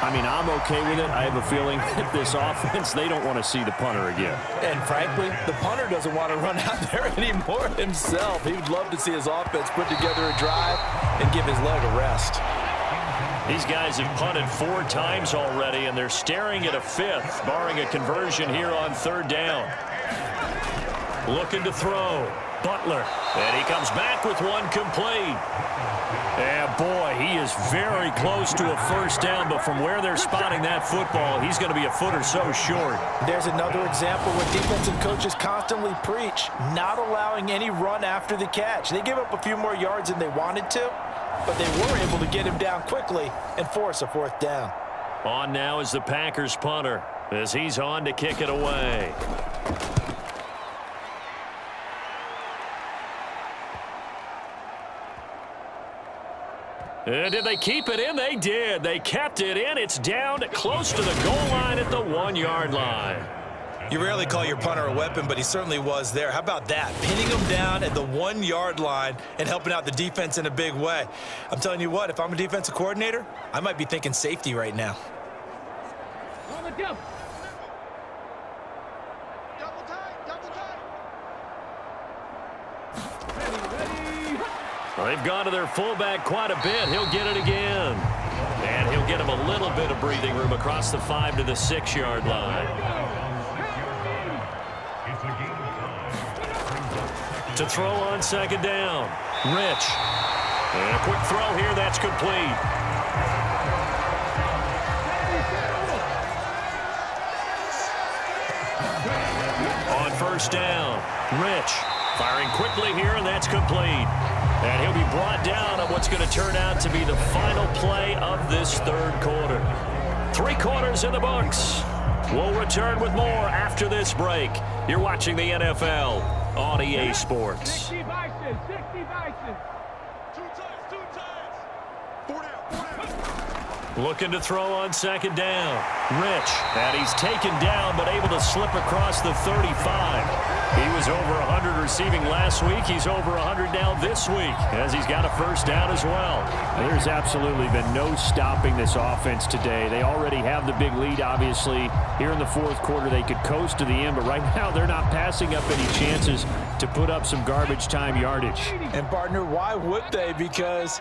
I mean, I'm okay with it. I have a feeling that this offense, they don't want to see the punter again. And frankly, the punter doesn't want to run out there anymore himself. He would love to see his offense put together a drive and give his leg a rest. These guys have punted 4 times already, and they're staring at a 5th, barring a conversion here on 3rd down. Looking to throw. Butler. And he comes back with one complete. And boy, he is very close to a 1st down, but from where they're spotting that football, he's going to be a foot or so short. There's another example where defensive coaches constantly preach, not allowing any run after the catch. They give up a few more yards than they wanted to, but they were able to get him down quickly and force a 4th down. On now is the Packers punter as he's on to kick it away. And did they keep it in? They did. They kept it in. It's down close to the goal line at the 1-yard line. You rarely call your punter a weapon, but he certainly was there. How about that? Pinning him down at the 1-yard line and helping out the defense in a big way. I'm telling you what, if I'm a defensive coordinator, I might be thinking safety right now. They've gone to their fullback quite a bit. He'll get it again. And he'll get him a little bit of breathing room across the 5 to the 6-yard line. To throw on 2nd down. Rich. And a quick throw here. That's complete. On 1st down. Rich. Firing quickly here, and that's complete. And he'll be brought down on what's going to turn out to be the final play of this 3rd quarter. 3 quarters in the books. We'll return with more after this break. You're watching the NFL on EA Sports. 60 Bison, 60 Bison. 2 times. 4 down. Looking to throw on 2nd down. Rich. And he's taken down, but able to slip across the 35. He was over 100 receiving last week. He's over 100 now this week as he's got a 1st down as well. There's absolutely been no stopping this offense today. They already have the big lead, obviously. Here in the 4th quarter, they could coast to the end, but right now they're not passing up any chances to put up some garbage time yardage. And, partner, why would they? Because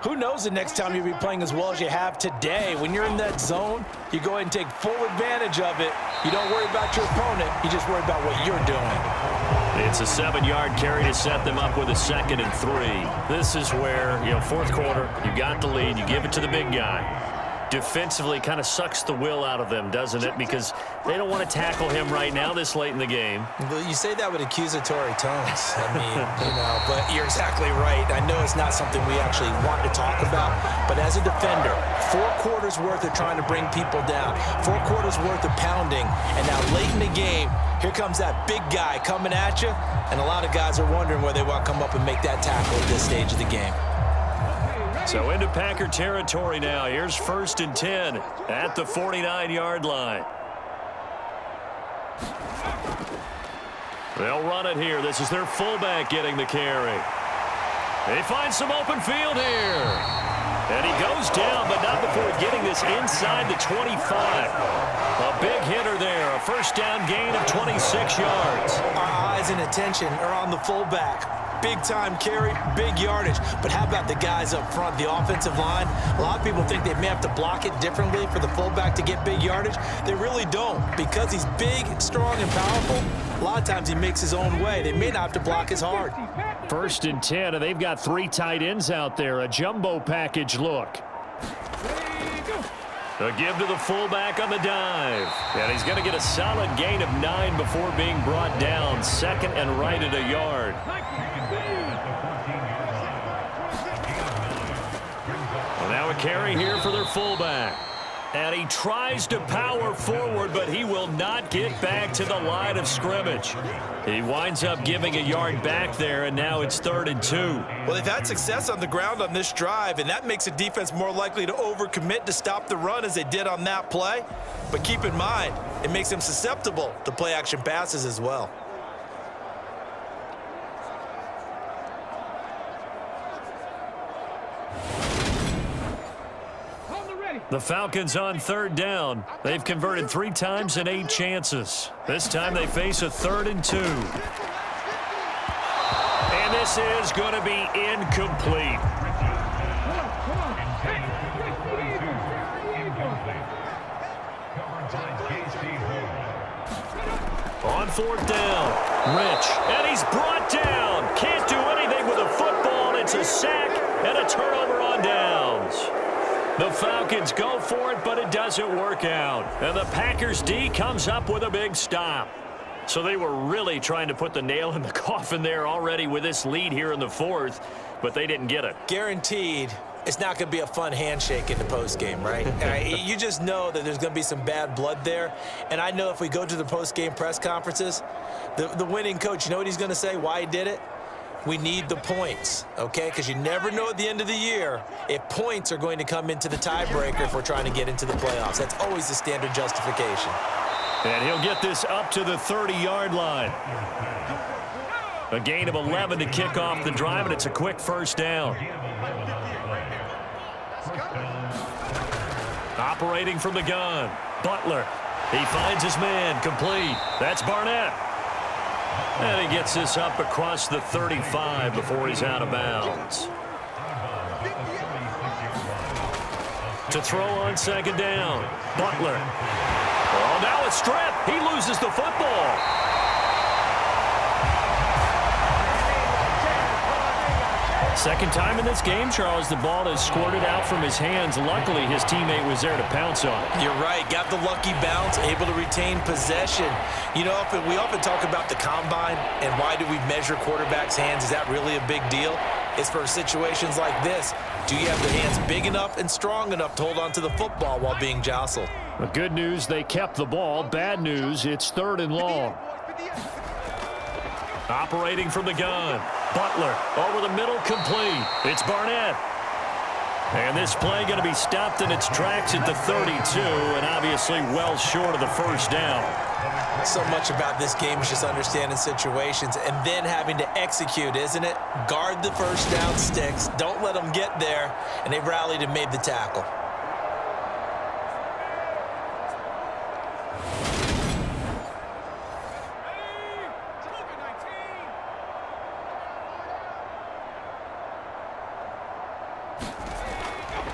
who knows the next time you'll be playing as well as you have today. When you're in that zone, you go ahead and take full advantage of it. You don't worry about your opponent. You just worry about what you're doing. It's a 7-yard carry to set them up with a 2nd and 3. This is where, 4th quarter, you got the lead. You give it to the big guy. Defensively kind of sucks the will out of them, doesn't it? Because they don't want to tackle him right now this late in the game. Well, you say that with accusatory tones. I mean, but you're exactly right. I know it's not something we actually want to talk about, but as a defender, 4 quarters worth of trying to bring people down, 4 quarters worth of pounding, and now late in the game, here comes that big guy coming at you, and a lot of guys are wondering where they want to come up and make that tackle at this stage of the game. So into Packer territory now. Here's 1st and 10 at the 49-yard line. They'll run it here. This is their fullback getting the carry. They find some open field here. And he goes down, but not before getting this inside the 25. A big hitter there. A 1st down gain of 26 yards. Our eyes and attention are on the fullback. Big-time carry, big yardage. But how about the guys up front, the offensive line? A lot of people think they may have to block it differently for the fullback to get big yardage. They really don't. Because he's big, strong, and powerful, a lot of times he makes his own way. They may not have to block as hard. 1st and 10, and they've got 3 tight ends out there. A jumbo package look. A give to the fullback on the dive. And he's going to get a solid gain of 9 before being brought down. 2nd and right at a yard. Well, now a carry here for their fullback. And he tries to power forward, but he will not get back to the line of scrimmage. He winds up giving a yard back there, and now it's 3rd and 2. Well, they've had success on the ground on this drive, and that makes a defense more likely to overcommit to stop the run as they did on that play. But keep in mind, it makes them susceptible to play-action passes as well. Hold it ready. The Falcons on third down. They've converted 3 times in 8 chances. This time they face a 3rd and 2. And this is going to be incomplete. On 4th down, Rich, and he's brought down. Can't do anything with a football. It's a sack and a turnover on downs. The Falcons go for it, but it doesn't work out. And the Packers D comes up with a big stop. So they were really trying to put the nail in the coffin there already with this lead here in the 4th, but they didn't get it. Guaranteed. It's not going to be a fun handshake in the postgame, right? You just know that there's going to be some bad blood there. And I know if we go to the postgame press conferences, the winning coach, you know what he's going to say, why he did it? We need the points, okay? Because you never know at the end of the year if points are going to come into the tiebreaker if we're trying to get into the playoffs. That's always the standard justification. And he'll get this up to the 30-yard line. A gain of 11 to kick off the drive, and it's a quick 1st down. Operating from the gun, Butler. He finds his man, complete. That's Barnett. And he gets this up across the 35 before he's out of bounds. To throw on 2nd down, Butler. Oh, now a strip. He loses the football. Second time in this game, Charles, the ball has squirted out from his hands. Luckily, his teammate was there to pounce on it. You're right. Got the lucky bounce, able to retain possession. You know, we often talk about the combine and why do we measure quarterbacks' hands. Is that really a big deal? It's for situations like this. Do you have the hands big enough and strong enough to hold on to the football while being jostled? The good news, they kept the ball. Bad news, it's 3rd and long. Operating from the gun, Butler over the middle, complete. It's Barnett. And this play going to be stopped in its tracks at the 32, and obviously well short of the 1st down. So much about this game is just understanding situations and then having to execute, isn't it? Guard the 1st down sticks. Don't let them get there, and they rallied and made the tackle.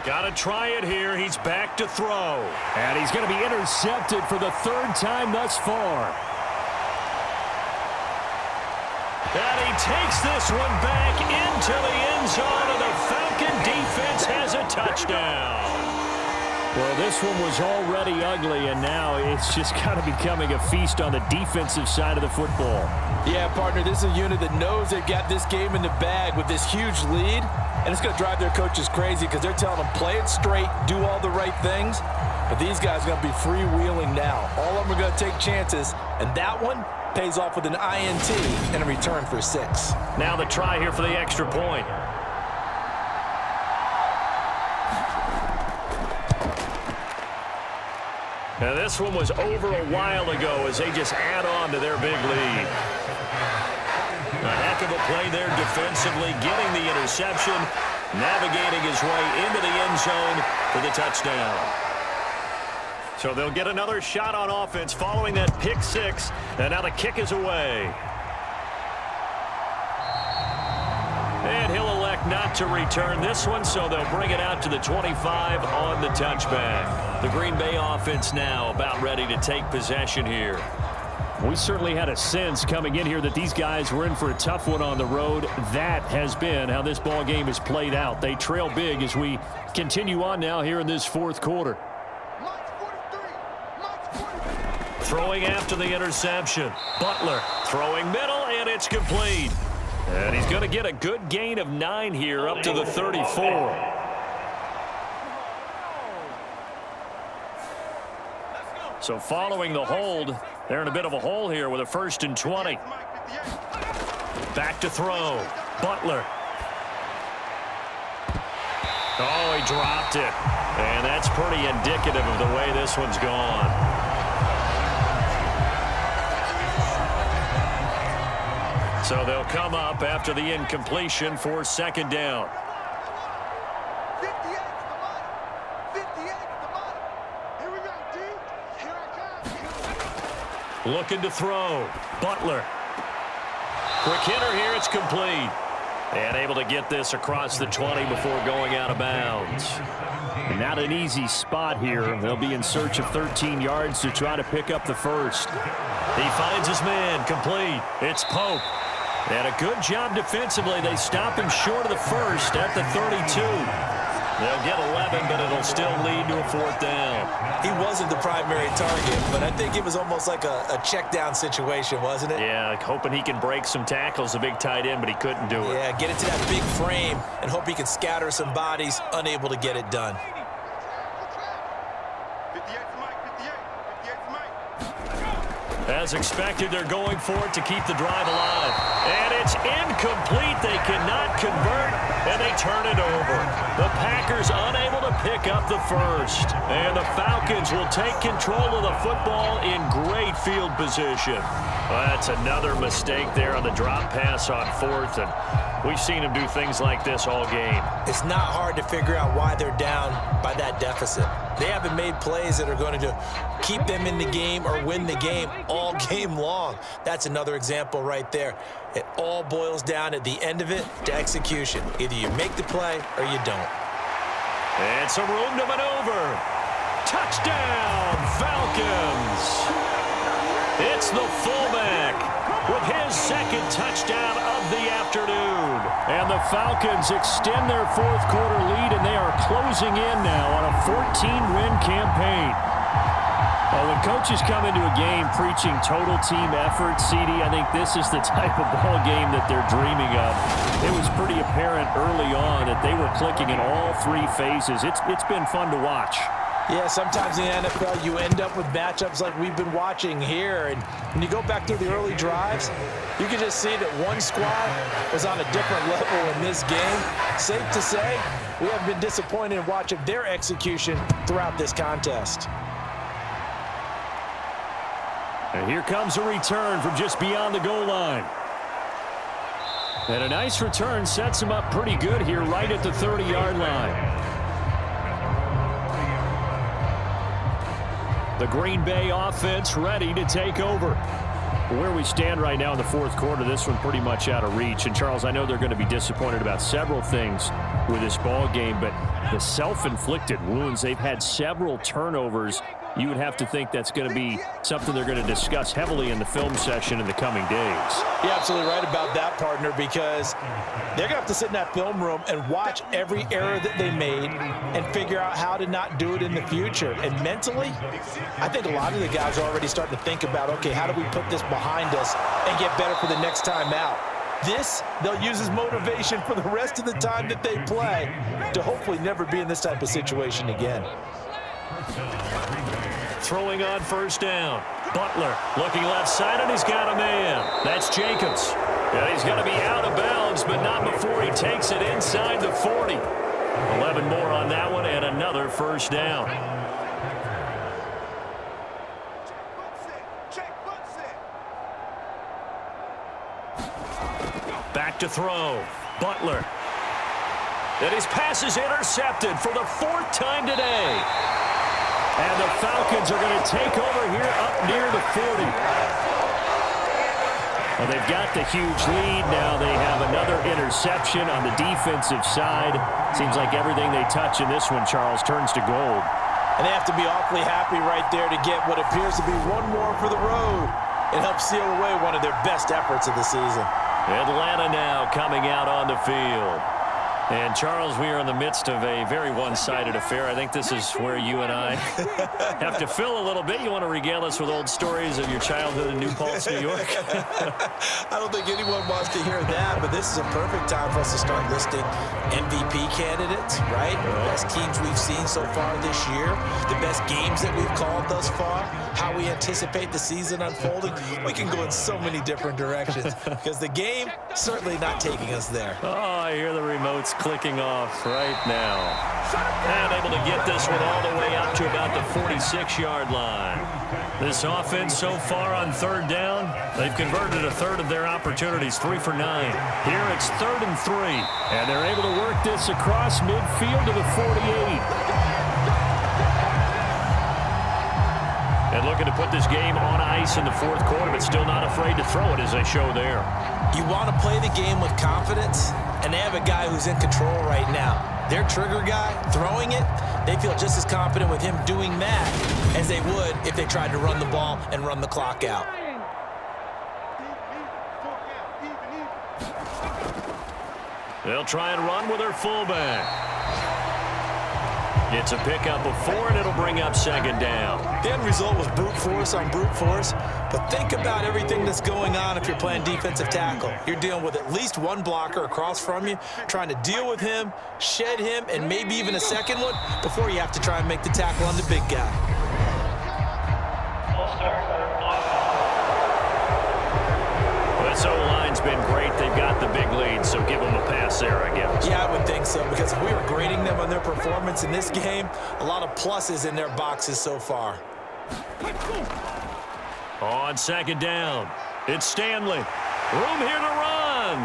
Got to try it here. He's back to throw. And he's going to be intercepted for the 3rd time thus far. And he takes this one back into the end zone, and the Falcon defense has a touchdown. Well, this one was already ugly, and now it's just kind of becoming a feast on the defensive side of the football. Yeah, partner, this is a unit that knows they've got this game in the bag with this huge lead. And it's going to drive their coaches crazy because they're telling them, play it straight, do all the right things. But these guys are going to be freewheeling now. All of them are going to take chances. And that one pays off with an INT and a return for 6. Now the try here for the extra point. Now this one was over a while ago as they just add on to their big lead. A heck of a play there defensively, getting the interception, navigating his way into the end zone for the touchdown. So they'll get another shot on offense following that pick 6, and now the kick is away. And he'll elect not to return this one, so they'll bring it out to the 25 on the touchback. The Green Bay offense now about ready to take possession here. We certainly had a sense coming in here that these guys were in for a tough one on the road. That has been how this ball game has played out. They trail big as we continue on now here in this 4th quarter. Throwing after the interception. Butler throwing middle, and it's complete. And he's going to get a good gain of 9 here up to the 34. So following the hold, they're in a bit of a hole here with a 1st and 20. Back to throw. Butler. Oh, he dropped it. And that's pretty indicative of the way this one's gone. So they'll come up after the incompletion for 2nd down. 58 at the line. 58 at the Looking to throw. Butler. Quick hitter here. It's complete. And able to get this across the 20 before going out of bounds. Not an easy spot here. They'll be in search of 13 yards to try to pick up the first. He finds his man. Complete. It's Pope. And a good job defensively. They stop him short of the first at the 32. They'll get 11, but it'll still lead to a fourth down. He wasn't the primary target, but I think it was almost like a check down situation, wasn't it? Yeah, hoping he can break some tackles, the big tight end, but he couldn't do it. Yeah, get it to that big frame and hope he can scatter some bodies, unable to get it done. 58 Mike, 58 Mike. As expected, they're going for it to keep the drive alive. And it's incomplete. They cannot convert, and they turn it over. The Packers unable to pick up the first. And the Falcons will take control of the football in great field position. Well, that's another mistake there on the drop pass on fourth, and we've seen them do things like this all game. It's not hard to figure out why they're down by that deficit. They haven't made plays that are going to keep them in the game or win the game all game long. That's another example right there. It all boils down at the end of it to execution. Either you make the play or you don't. And some room to maneuver. Touchdown, Falcons. It's the fullback with his second touchdown of the afternoon. And the Falcons extend their fourth quarter lead, and they are closing in now on a 14-win campaign. Well, when coaches come into a game preaching total team effort, CD, I think this is the type of ball game that they're dreaming of. It was pretty apparent early on that they were clicking in all three phases. It's been fun to watch. Yeah, sometimes in the NFL you end up with matchups like we've been watching here. And when you go back through the early drives, you can just see that one squad was on a different level in this game. Safe to say, we have been disappointed in watching their execution throughout this contest. And here comes a return from just beyond the goal line. And a nice return sets him up pretty good here right at the 30-yard line. The Green Bay offense ready to take over. Where we stand right now in the fourth quarter, this one pretty much out of reach. And, Charles, I know they're going to be disappointed about several things with this ball game, but the self-inflicted wounds, they've had several turnovers. You would have to think that's going to be something they're going to discuss heavily in the film session in the coming days. You're absolutely right about that, partner, because they're going to have to sit in that film room and watch every error that they made and figure out how to not do it in the future. And mentally, I think a lot of the guys are already starting to think about, okay, how do we put this behind us and get better for the next time out? This, they'll use as motivation for the rest of the time that they play to hopefully never be in this type of situation again. Throwing on first down. Butler looking left side, and he's got a man. That's Jacobs. And he's going to be out of bounds, but not before he takes it inside the 40. 11 more on that one, and another first down. Back to throw. Butler. And his pass is intercepted for the fourth time today. And the Falcons are going to take over here up near the 40. Well, they've got the huge lead now. They have another interception on the defensive side. Seems like everything they touch in this one, Charles, turns to gold. And they have to be awfully happy right there to get what appears to be one more for the road and help seal away one of their best efforts of the season. Atlanta now coming out on the field. And, Charles, we are in the midst of a very one-sided affair. I think this is where you and I have to fill a little bit. You want to regale us with old stories of your childhood in New Paltz, New York? I don't think anyone wants to hear that, but this is a perfect time for us to start listing MVP candidates, right? The best teams we've seen so far this year, the best games that we've called thus far, how we anticipate the season unfolding. We can go in so many different directions because the game certainly not taking us there. Oh, I hear the remotes clicking off right now. And able to get this one all the way up to about the 46-yard line. This offense so far on third down, they've converted a third of their opportunities, 3 for 9. Here it's 3rd and 3, and they're able to work this across midfield to the 48. And looking to put this game on ice in the fourth quarter, but still not afraid to throw it as they show there. You want to play the game with confidence, and they have a guy who's in control right now. Their trigger guy, throwing it, they feel just as confident with him doing that as they would if they tried to run the ball and run the clock out. They'll try and run with their fullback. It's a pickup of 4, and it'll bring up second down. The end result was brute force on brute force, but think about everything that's going on if you're playing defensive tackle. You're dealing with at least one blocker across from you, trying to deal with him, shed him, and maybe even a second one before you have to try and make the tackle on the big guy. This O-line's been great. They've got the big lead, so give them a pass there, I guess. Yeah, I would think so, because if we were grading them on their performance in this game, a lot of pluses in their boxes so far. On second down, it's Stanley. Room here to run.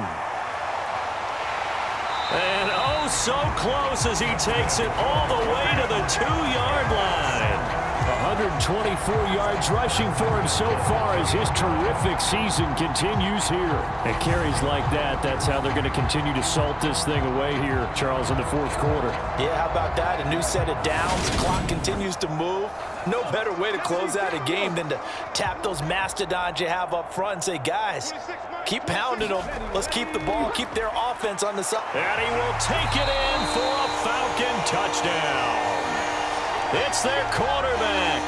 And oh, so close as he takes it all the way to the 2-yard line. 124 yards rushing for him so far as his terrific season continues here. And carries like that, that's how they're going to continue to salt this thing away here, Charles, in the fourth quarter. Yeah, how about that? A new set of downs. The clock continues to move. No better way to close out a game than to tap those mastodons you have up front and say, guys, keep pounding them. Let's keep the ball, keep their offense on the side. And he will take it in for a Falcon touchdown. It's their quarterback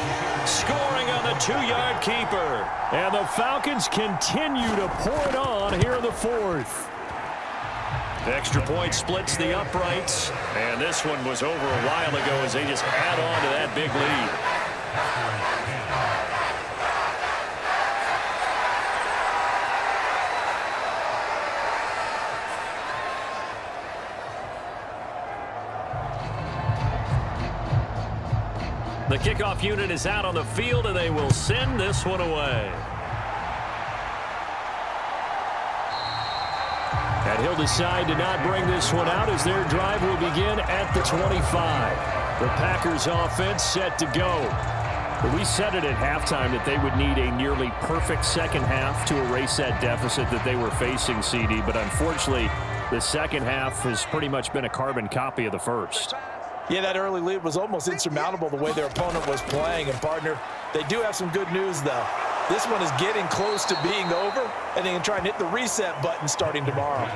scoring on the 2-yard keeper. And the Falcons continue to pour it on here in the fourth. Extra point splits the uprights. And this one was over a while ago as they just add on to that big lead. The kickoff unit is out on the field, and they will send this one away. And he'll decide to not bring this one out as their drive will begin at the 25. The Packers offense set to go. But we said it at halftime that they would need a nearly perfect second half to erase that deficit that they were facing, CD. But unfortunately, the second half has pretty much been a carbon copy of the first. Yeah, that early lead was almost insurmountable the way their opponent was playing. And, partner, they do have some good news, though. This one is getting close to being over, and they can try and hit the reset button starting tomorrow.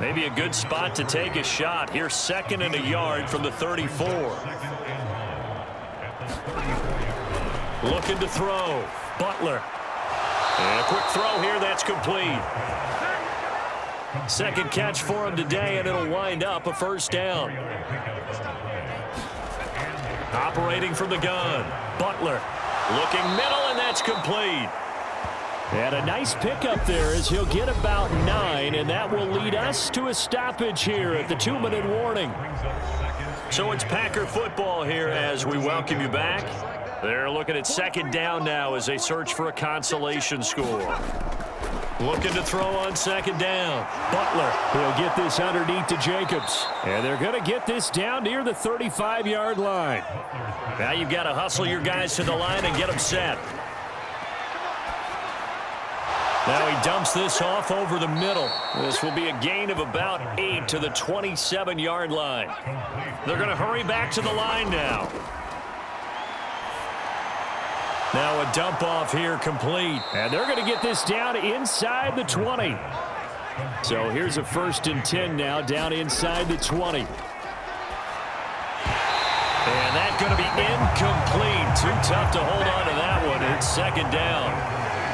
Maybe a good spot to take a shot. Here's 2nd and a yard from the 34. Looking to throw. Butler. And a quick throw here. That's complete. Second catch for him today, and it'll wind up a first down. Operating from the gun. Butler. Looking middle, and that's complete. And a nice pickup there as he'll get about 9, and that will lead us to a stoppage here at the 2-minute warning. So it's Packer football here as we welcome you back. They're looking at second down now as they search for a consolation score. Looking to throw on second down. Butler. He'll get this underneath to Jacobs. And they're going to get this down near the 35-yard line. Now you've got to hustle your guys to the line and get them set. Now he dumps this off over the middle. This will be a gain of about 8 to the 27-yard line. They're going to hurry back to the line now. Now a dump off here complete. And they're going to get this down inside the 20. So here's a 1st and 10 now down inside the 20. And that's going to be incomplete. Too tough to hold on to that one. It's second down.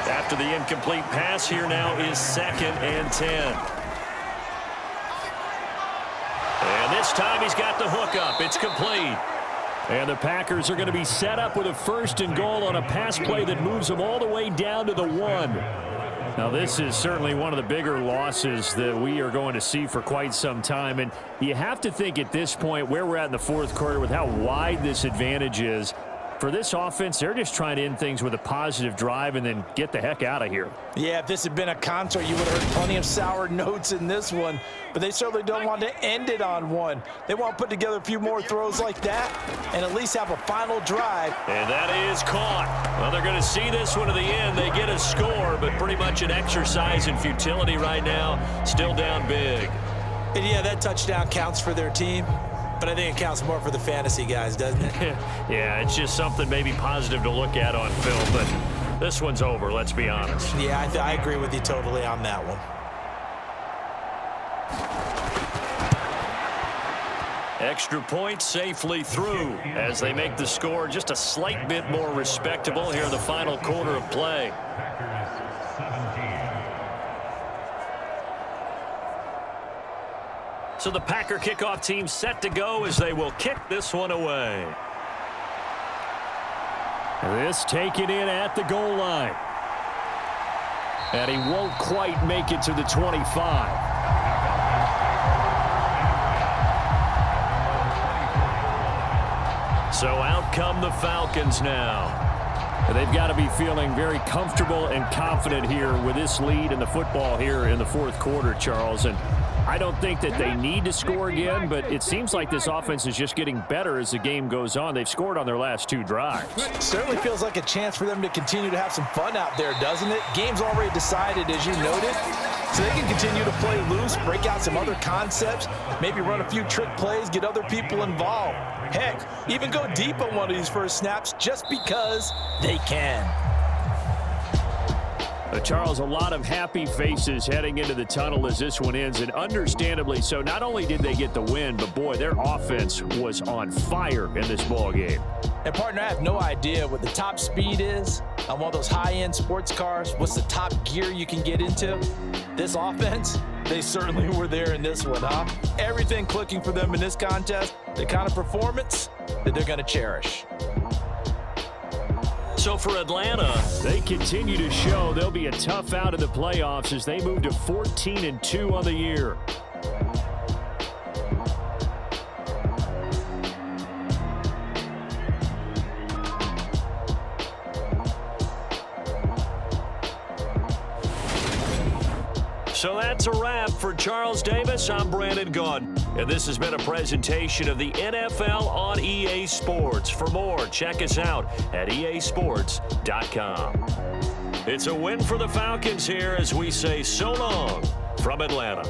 After the incomplete pass, here now is 2nd and 10. And this time he's got the hook up. It's complete. And the Packers are going to be set up with a 1st and goal on a pass play that moves them all the way down to the 1. Now, this is certainly one of the bigger losses that we are going to see for quite some time. And you have to think at this point where we're at in the fourth quarter with how wide this advantage is, For this offense, they're just trying to end things with a positive drive and then get the heck out of here. Yeah, if this had been a concert, you would have heard plenty of sour notes in this one, but they certainly don't want to end it on one. They want to put together a few more throws like that and at least have a final drive. And that is caught. Well, they're going to see this one to the end. They get a score, but pretty much an exercise in futility right now. Still down big. And yeah, that touchdown counts for their team, but I think it counts more for the fantasy guys, doesn't it? Yeah, it's just something maybe positive to look at on film, but this one's over, let's be honest. Yeah, I agree with you totally on that one. Extra point safely through as they make the score just a slight bit more respectable here in the final quarter of play. So the Packer kickoff team set to go as they will kick this one away. This taken in at the goal line. And he won't quite make it to the 25. So out come the Falcons now. They've got to be feeling very comfortable and confident here with this lead in the football here in the fourth quarter, Charles. And I don't think that they need to score again, but it seems like this offense is just getting better as the game goes on. They've scored on their last 2 drives. Certainly feels like a chance for them to continue to have some fun out there, doesn't it? Game's already decided, as you noted, so they can continue to play loose, break out some other concepts, maybe run a few trick plays, get other people involved. Heck, even go deep on one of these first snaps just because they can. Charles, a lot of happy faces heading into the tunnel as this one ends, and understandably so. Not only did they get the win, but boy, their offense was on fire in this ball game. And partner, I have no idea what the top speed is on one of those high-end sports cars. What's the top gear you can get into? This offense, they certainly were there in this one, huh? Everything clicking for them in this contest, the kind of performance that they're going to cherish. So for Atlanta, they continue to show they'll be a tough out in the playoffs as they move to 14-2 on the year. so that's a wrap for Charles Davis. I'm Brandon Gaudin, and this has been a presentation of the NFL on EA Sports. For more, check us out at easports.com. It's a win for the Falcons here as we say so long from Atlanta.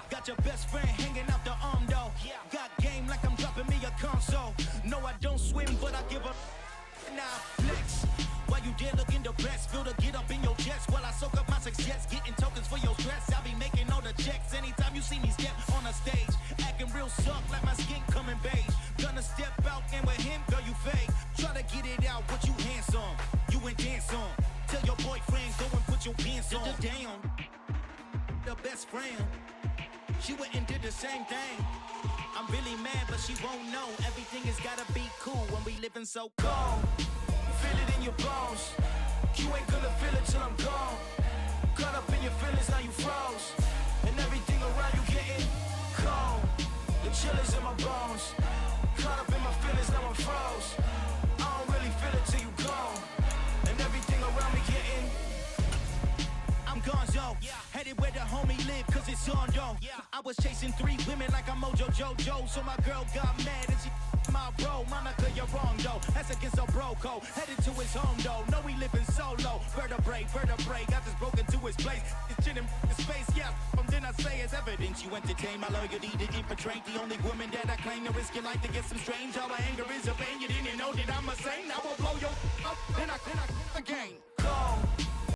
Got your best friend hanging out the arm though. Got game like I'm dropping me a console. No, I don't swim, but I give up. Now flex. Why you dare look in the breast? Feel the get up in your chest while I soak up my success. Getting tokens for your stress. I be making all the checks anytime you see me step on a stage. Acting real suck like my skin coming beige. Gonna step out and with him, girl, you fake. Try to get it out, but you handsome. You ain't dance on. Tell your boyfriend, go and put your pants on. Damn, the best friend. She went and did the same thing. I'm really mad, but she won't know. Everything has gotta be cool when we living so cold. Feel it in your bones. You ain't gonna feel it till I'm gone. Caught up in your feelings, now you froze. And everything around you getting cold. The chill is in my bones. Caught up in my feelings, now I'm froze. I don't really feel it till you gone. And everything around me getting I'm gonzo, headed where the homie live, cause it's on though. I was chasing 3 women like I'm Mojo Jojo, so my girl got mad and she my bro. Monica, you're wrong though, that's against a bro code. Headed to his home though, no we living solo. Vertebrae, got this broken to his place. It's chin in his face, yeah, from then I say it's evidence. You entertain my loyalty to infiltrate the only woman that I claim to risk your life to get some strange. All my anger is a pain, you didn't know that I'm a saint. I will blow your up, then I again. Go.